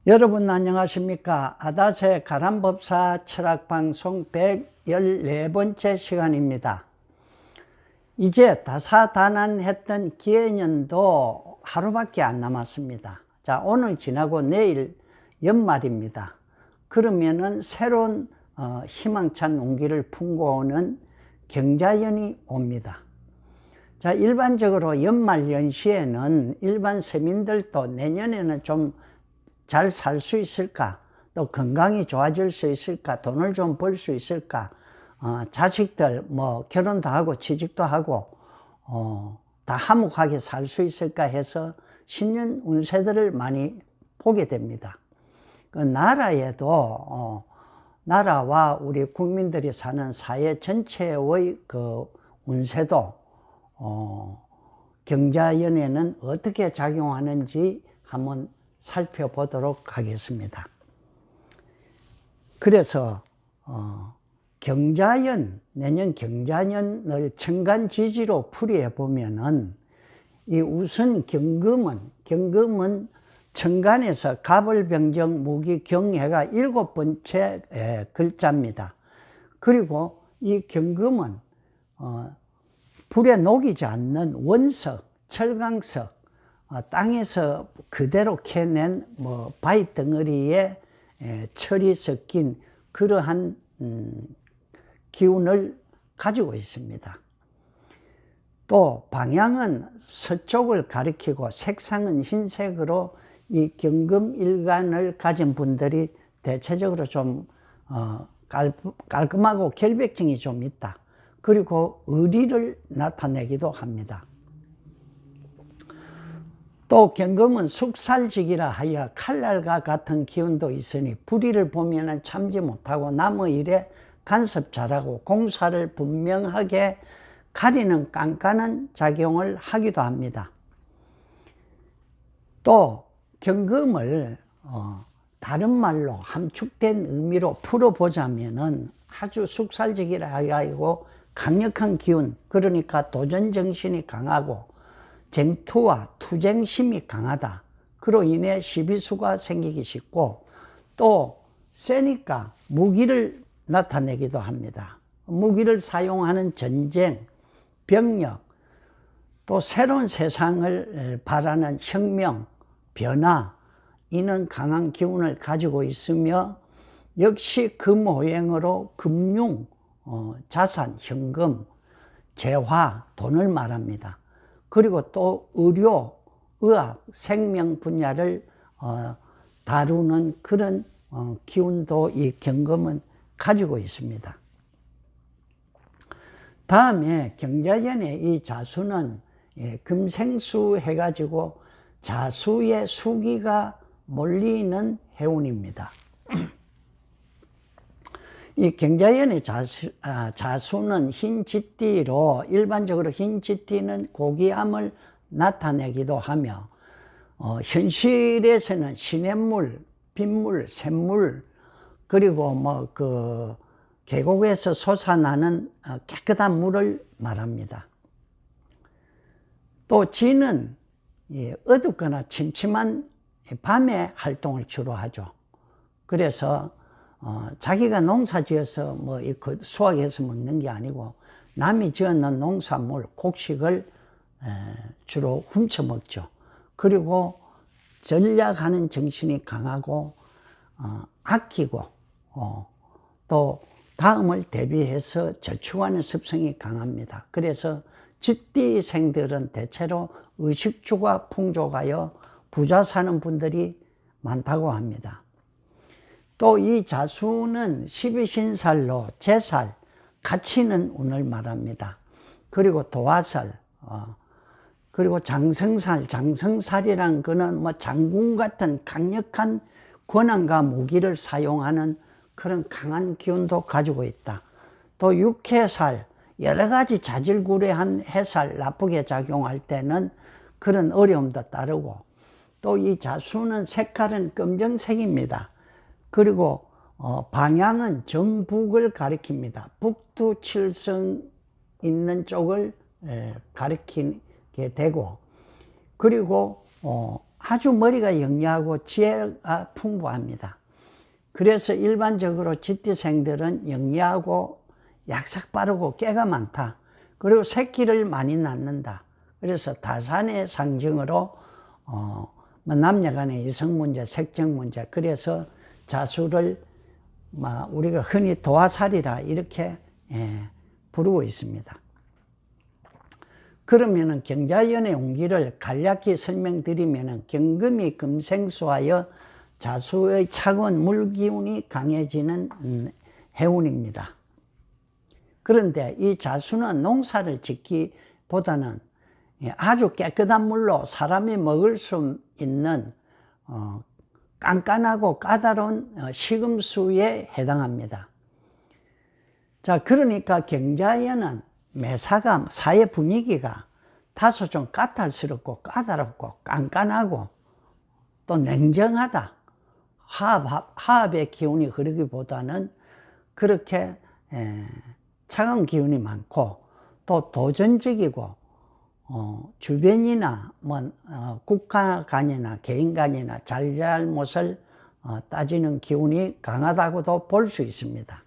여러분 안녕하십니까? 아다세 가람법사 철학방송 114번째 시간입니다. 이제 다사다난했던 기해년도 하루밖에 안 남았습니다. 자, 오늘 지나고 내일 연말입니다. 그러면은 새로운 희망찬 온기를 품고 오는 경자연이 옵니다. 자, 일반적으로 연말 연시에는 일반 서민들도 내년에는 좀 잘 살 수 있을까? 또 건강이 좋아질 수 있을까? 돈을 좀 벌 수 있을까? 자식들 결혼도 하고 취직도 하고 다 화목하게 살 수 있을까 해서 신년 운세들을 많이 보게 됩니다. 그 나라에도 나라와 우리 국민들이 사는 사회 전체의 그 운세도 경자연에는 어떻게 작용하는지 한번 살펴보도록 하겠습니다. 그래서 경자연, 내년 경자년을 천간지지로 풀이해 보면은 이 우선 경금은 천간에서 갑을병정 무기경해가 7번째 글자입니다. 그리고 이 경금은 불에 녹이지 않는 원석, 철강석, 땅에서 그대로 캐낸 바위 덩어리에 철이 섞인 그러한 기운을 가지고 있습니다. 또 방향은 서쪽을 가리키고 색상은 흰색으로 이 경금일간을 가진 분들이 대체적으로 좀 깔끔하고 결백증이 좀 있다. 그리고 의리를 나타내기도 합니다. 또 경금은 숙살직이라 하여 칼날과 같은 기운도 있으니 불의를 보면 참지 못하고 남의 일에 간섭 잘하고 공사를 분명하게 가리는 깐깐한 작용을 하기도 합니다. 또 경금을 다른 말로 함축된 의미로 풀어보자면은 아주 숙살직이라 하고 강력한 기운, 그러니까 도전정신이 강하고 쟁투와 투쟁심이 강하다. 그로 인해 시비수가 생기기 쉽고 또 세니까 무기를 나타내기도 합니다. 무기를 사용하는 전쟁, 병력, 또 새로운 세상을 바라는 혁명, 변화, 이는 강한 기운을 가지고 있으며 역시 금호행으로 금융, 자산, 현금, 재화, 돈을 말합니다. 그리고 또 의료, 의학, 생명 분야를 다루는 그런 기운도 이 경금은 가지고 있습니다. 다음에 경자연의 이 자수는 금생수 해가지고 자수의 수기가 몰리는 해운입니다. 이 경자연의 자수는 흰 쥐띠로, 일반적으로 흰 쥐띠는 고귀함을 나타내기도 하며 현실에서는 시냇물, 빗물, 샘물, 그리고 계곡에서 솟아나는 깨끗한 물을 말합니다. 또 쥐는 어둡거나 침침한 밤에 활동을 주로 하죠. 그래서 자기가 농사 지어서 수확해서 먹는 게 아니고 남이 지어놓은 농산물, 곡식을 주로 훔쳐 먹죠. 그리고 전략하는 정신이 강하고 아끼고 또 다음을 대비해서 저축하는 습성이 강합니다. 그래서 쥐띠생들은 대체로 의식주가 풍족하여 부자 사는 분들이 많다고 합니다. 또 이 자수는 12신살로 제살, 갇히는 운을 말합니다. 그리고 도화살, 그리고 장성살, 장성살이란 거는 장군 같은 강력한 권한과 무기를 사용하는 그런 강한 기운도 가지고 있다. 또 육해살, 여러 가지 자질구레한 해살, 나쁘게 작용할 때는 그런 어려움도 따르고, 또 이 자수는 색깔은 검정색입니다. 그리고 방향은 정북을 가리킵니다. 북두칠성 있는 쪽을 가리키게 되고, 그리고 아주 머리가 영리하고 지혜가 풍부합니다. 그래서 일반적으로 쥐띠생들은 영리하고 약삭 빠르고 깨가 많다. 그리고 새끼를 많이 낳는다. 그래서 다산의 상징으로 뭐 남녀간의 이성 문제, 색적 문제, 그래서 자수를 우리가 흔히 도화살이라 이렇게 부르고 있습니다. 그러면은 경자연의 운기를 간략히 설명드리면은 경금이 금생수하여 자수의 차가운 물기운이 강해지는 해운입니다. 그런데 이 자수는 농사를 짓기보다는 아주 깨끗한 물로 사람이 먹을 수 있는 깐깐하고 까다로운 식음수에 해당합니다. 자, 그러니까 경자연은 매사가 사회 분위기가 다소 좀 까탈스럽고 까다롭고 깐깐하고 또 냉정하다. 화합의 기운이 흐르기보다는 그렇게 차가운 기운이 많고 또 도전적이고 주변이나 국가 간이나 개인 간이나 잘잘못을 따지는 기운이 강하다고도 볼 수 있습니다.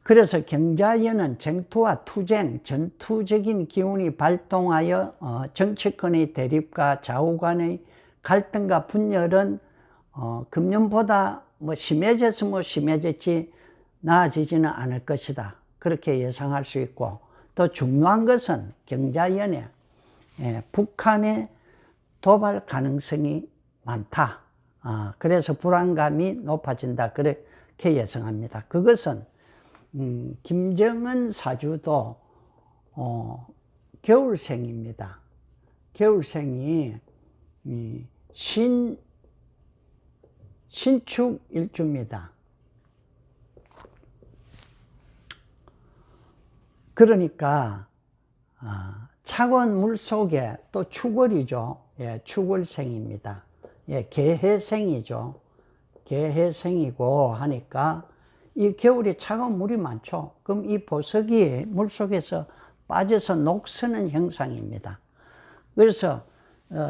그래서 경자연은 쟁투와 투쟁, 전투적인 기운이 발동하여 정치권의 대립과 좌우 간의 갈등과 분열은 금년보다 심해졌으면 심해졌지 나아지지는 않을 것이다. 그렇게 예상할 수 있고, 또 중요한 것은 경자연에 북한의 도발 가능성이 많다. 그래서 불안감이 높아진다. 그렇게 예상합니다. 그것은 김정은 사주도 겨울생입니다. 겨울생이 신축 일주입니다. 그러니까 차가운 물 속에 또 축월이죠. 축월생입니다. 개해생이죠. 개해생이고 하니까 이 겨울에 차가운 물이 많죠. 그럼 이 보석이 물 속에서 빠져서 녹쓰는 형상입니다. 그래서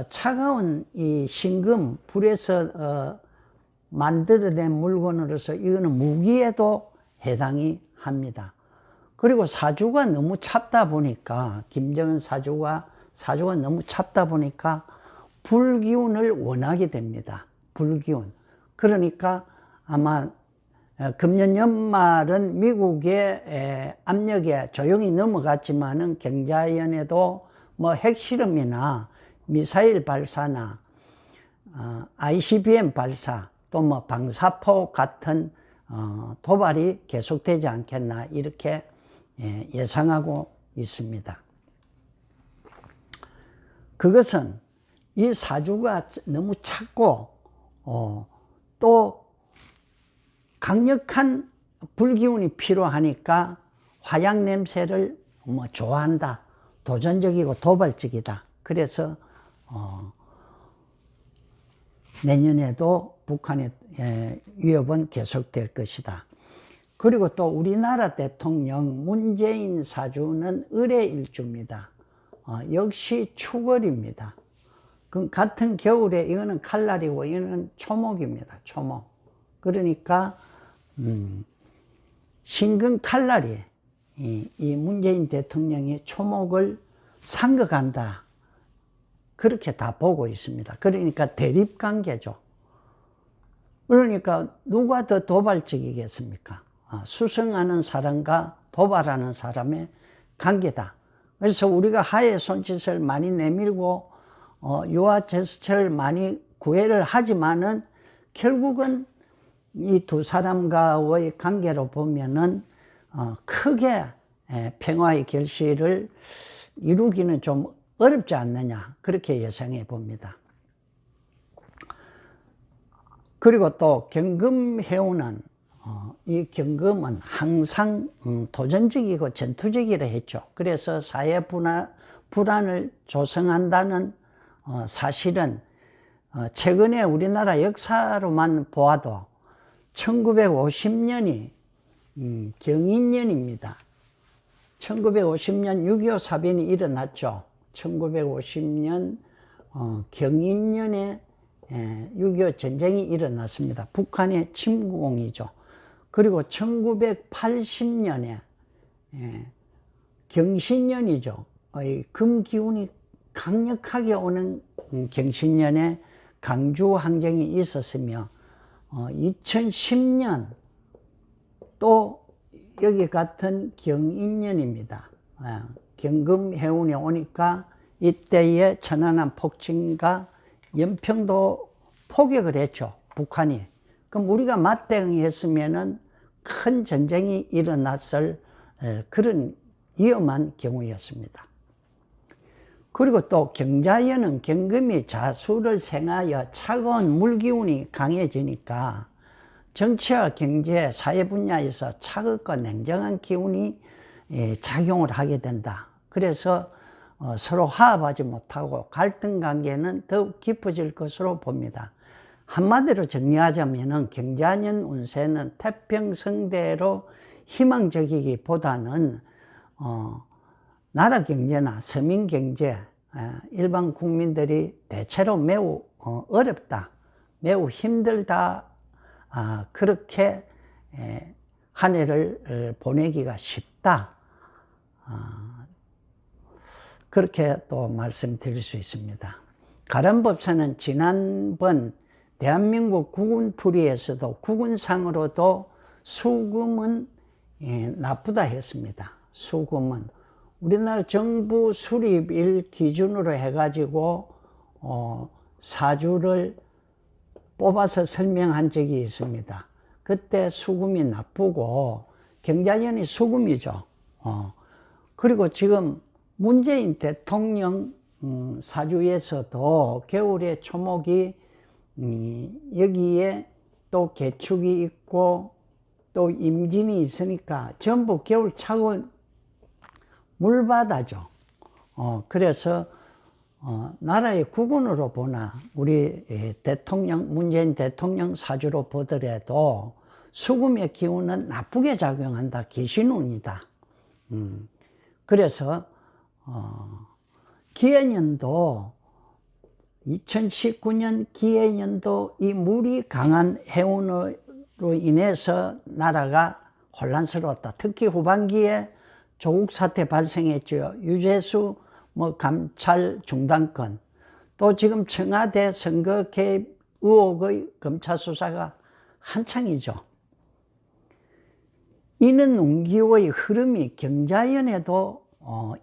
차가운 이 신금, 불에서 만들어낸 물건으로서 이거는 무기에도 해당이 합니다. 그리고 사주가 너무 찹다 보니까, 김정은 사주가 너무 찹다 보니까 불기운을 원하게 됩니다. 불기운. 그러니까 아마 금년 연말은 미국의 압력에 조용히 넘어갔지만은 경자연에도 핵실험이나 미사일 발사나 ICBM 발사 또 방사포 같은 도발이 계속되지 않겠나 이렇게 예상하고 있습니다. 그것은 이 사주가 너무 찼고 또 강력한 불기운이 필요하니까 화약 냄새를 좋아한다. 도전적이고 도발적이다. 그래서 내년에도 북한의 위협은 계속될 것이다. 그리고 또 우리나라 대통령 문재인 사주는 을의 일주입니다. 역시 축월입니다. 그 같은 겨울에 이거는 칼날이고 이거는 초목입니다. 초목. 그러니까 신금 칼날이 이 문재인 대통령이 초목을 상극한다. 그렇게 다 보고 있습니다. 그러니까 대립관계죠. 그러니까 누가 더 도발적이겠습니까? 수성하는 사람과 도발하는 사람의 관계다. 그래서 우리가 하의 손짓을 많이 내밀고 유화 제스처를 많이 구애를 하지만은 결국은 이 두 사람과의 관계로 보면은 크게 평화의 결실을 이루기는 좀 어렵지 않느냐 그렇게 예상해 봅니다. 그리고 또 경금해운은 이 경금은 항상 도전적이고 전투적이라 했죠. 그래서 사회 불안을 조성한다는 사실은 최근에 우리나라 역사로만 보아도 1950년이 경인년입니다. 1950년 6.25 사변이 일어났죠. 1950년 경인년에 6.25 전쟁이 일어났습니다. 북한의 침공이죠. 그리고 1980년에 경신년이죠. 금기운이 강력하게 오는 경신년에 강주 항쟁이 있었으며 2010년 또 여기 같은 경인년입니다. 경금해운이 오니까 이때에 천안함 폭침과 연평도 포격을 했죠. 북한이. 그럼 우리가 맞대응했으면은 큰 전쟁이 일어났을 그런 위험한 경우였습니다. 그리고 또 경자연은 경금이 자수를 생하여 차가운 물기운이 강해지니까 정치와 경제, 사회 분야에서 차갑고 냉정한 기운이 작용을 하게 된다. 그래서 서로 화합하지 못하고 갈등 관계는 더욱 깊어질 것으로 봅니다. 한마디로 정리하자면 경자년 운세는 태평성대로 희망적이기보다는 나라 경제나 서민 경제, 일반 국민들이 대체로 매우 어렵다, 매우 힘들다, 그렇게 한 해를 보내기가 쉽다, 그렇게 또 말씀드릴 수 있습니다. 가람법사는 지난번 대한민국 국운풀이에서도 국운상으로도 수금은 나쁘다 했습니다. 수금은 우리나라 정부 수립일 기준으로 해가지고 사주를 뽑아서 설명한 적이 있습니다. 그때 수금이 나쁘고 경자년이 수금이죠. 그리고 지금 문재인 대통령 사주에서도 겨울에 초목이 여기에 또 개축이 있고 또 임진이 있으니까 전부 겨울 차가운 물바다죠. 그래서 나라의 국운으로 보나 우리 대통령 문재인 대통령 사주로 보더라도 수금의 기운은 나쁘게 작용한다. 귀신운이다. 그래서 기해년도 2019년 기해년도 이 물이 강한 해운으로 인해서 나라가 혼란스러웠다. 특히 후반기에 조국 사태 발생했죠. 유재수 감찰 중단권, 또 지금 청와대 선거 개입 의혹의 검찰 수사가 한창이죠. 이는 운기의 흐름이 경자연에도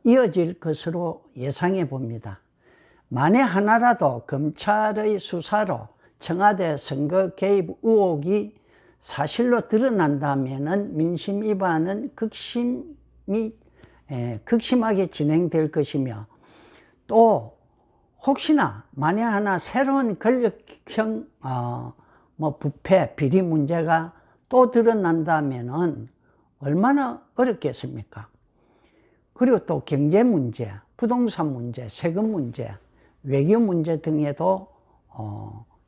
이어질 것으로 예상해 봅니다. 만에 하나라도 검찰의 수사로 청와대 선거 개입 의혹이 사실로 드러난다면은 민심 위반은 극심하게 진행될 것이며, 또 혹시나 만에 하나 새로운 권력형 부패 비리 문제가 또 드러난다면은 얼마나 어렵겠습니까? 그리고 또 경제 문제, 부동산 문제, 세금 문제, 외교 문제 등에도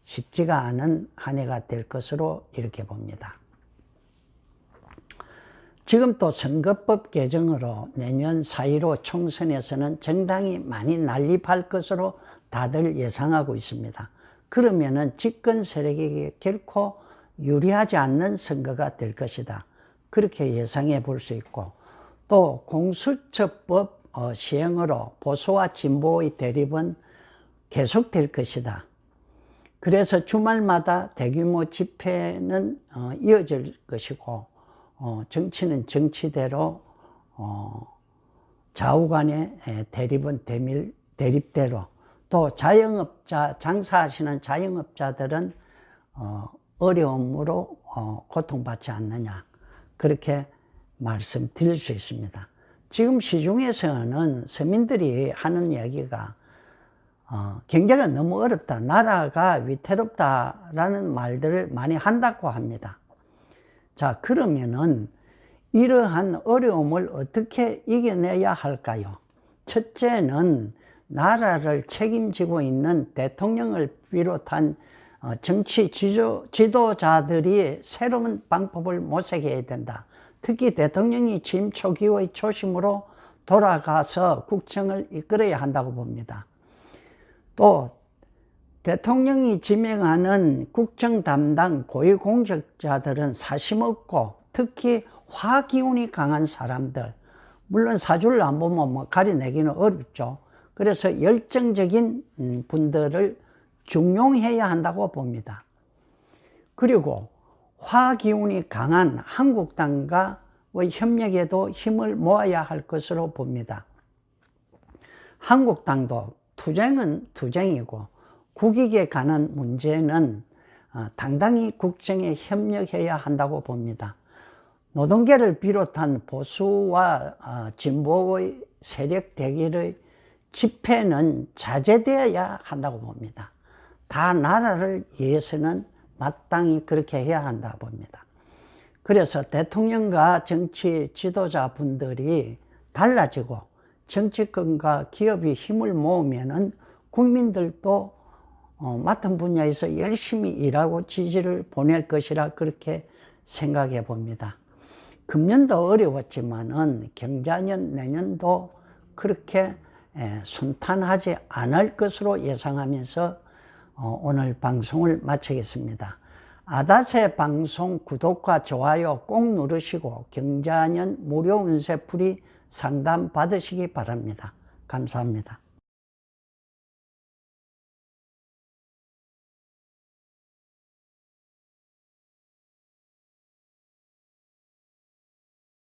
쉽지가 않은 한 해가 될 것으로 이렇게 봅니다. 지금 또 선거법 개정으로 내년 4.15 총선에서는 정당이 많이 난립할 것으로 다들 예상하고 있습니다. 그러면은 집권 세력에게 결코 유리하지 않는 선거가 될 것이다. 그렇게 예상해 볼 수 있고, 또 공수처법 시행으로 보수와 진보의 대립은 계속될 것이다. 그래서 주말마다 대규모 집회는 이어질 것이고, 정치는 정치대로, 좌우 간의 대립은 대립대로, 또 자영업자, 장사하시는 자영업자들은 어려움으로 고통받지 않느냐, 그렇게 말씀드릴 수 있습니다. 지금 시중에서는 서민들이 하는 이야기가 경제가 너무 어렵다, 나라가 위태롭다라는 말들을 많이 한다고 합니다. 자, 그러면은 이러한 어려움을 어떻게 이겨내야 할까요? 첫째는 나라를 책임지고 있는 대통령을 비롯한 정치 지도자들이 새로운 방법을 모색해야 된다. 특히 대통령이 취임 초기의 초심으로 돌아가서 국정을 이끌어야 한다고 봅니다. 또 대통령이 지명하는 국정 담당 고위공직자들은 사심 없고 특히 화기운이 강한 사람들, 물론 사주를 안 보면 뭐 가려내기는 어렵죠. 그래서 열정적인 분들을 중용해야 한다고 봅니다. 그리고 화기운이 강한 한국당과의 협력에도 힘을 모아야 할 것으로 봅니다. 한국당도 투쟁은 투쟁이고 국익에 관한 문제는 당당히 국정에 협력해야 한다고 봅니다. 노동계를 비롯한 보수와 진보의 세력 대결의 집회는 자제되어야 한다고 봅니다. 다 나라를 위해서는 마땅히 그렇게 해야 한다고 봅니다. 그래서 대통령과 정치 지도자분들이 달라지고 정치권과 기업이 힘을 모으면은 국민들도 맡은 분야에서 열심히 일하고 지지를 보낼 것이라 그렇게 생각해 봅니다. 금년도 어려웠지만은 경자년 내년도 그렇게 순탄하지 않을 것으로 예상하면서 오늘 방송을 마치겠습니다. 아다세 방송 구독과 좋아요 꼭 누르시고 경자년 무료 운세풀이 상담 받으시기 바랍니다. 감사합니다.